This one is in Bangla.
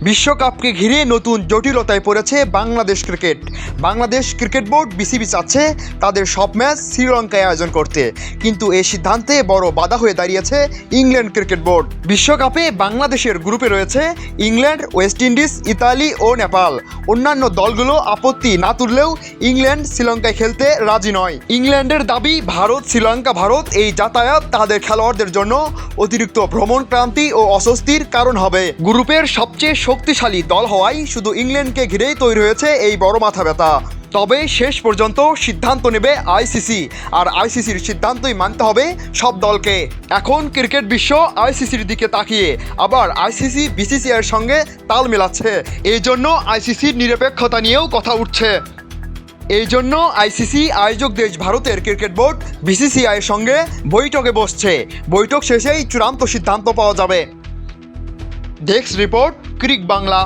বিশ্বকাপকে ঘিরে নতুন জটিলতায় পড়েছে Bangladesh cricket. Bangladesh cricket board BCB চাচ্ছে তাদের সব ম্যাচ শ্রীলঙ্কায় আয়োজন করতে, কিন্তু এই সিদ্ধান্তে বড় বাধা হয়ে দাঁড়িয়েছে ইংল্যান্ড ক্রিকেট বোর্ড। বিশ্বকাপে বাংলাদেশের গ্রুপে রয়েছে ইংল্যান্ড, ওয়েস্ট ইন্ডিজ, ইতালি ও নেপাল। অন্যান্য দলগুলো আপত্তি না তুললেও ইংল্যান্ড শ্রীলঙ্কায় খেলতে রাজি নয়। ইংল্যান্ডের দাবি, ভারত এই যাতায়াত তাদের খেলোয়াড়দের জন্য অতিরিক্ত ভ্রমণ ক্লান্তি ও অস্বস্তির কারণ হবে। গ্রুপের সবচেয়ে শক্তিশালী দল হওয়ায় শুধু ইংল্যান্ডকে ঘিরেই তৈরি হয়েছে এই বড় মাথা ব্যথা। তবে শেষ পর্যন্ত সিদ্ধান্ত নেবে আইসিসি, আর আইসিসির সিদ্ধান্তই মানতে হবে সব দলকে। এখন ক্রিকেট বিশ্ব আইসিসির দিকে তাকিয়ে আবার আইসিসি বিসিসিআইয়ের সঙ্গে তাল মেলাচ্ছে। এই জন্য আইসিসির নিরপেক্ষতা নিয়েও কথা উঠছে। এই জন্য আইসিসি আয়োজক দেশ ভারতের ক্রিকেট বোর্ড বিসিসিআইয়ের সঙ্গে বৈঠকে বসছে। বৈঠক শেষেই চূড়ান্ত সিদ্ধান্ত পাওয়া যাবে। Desk report, cric Bangla.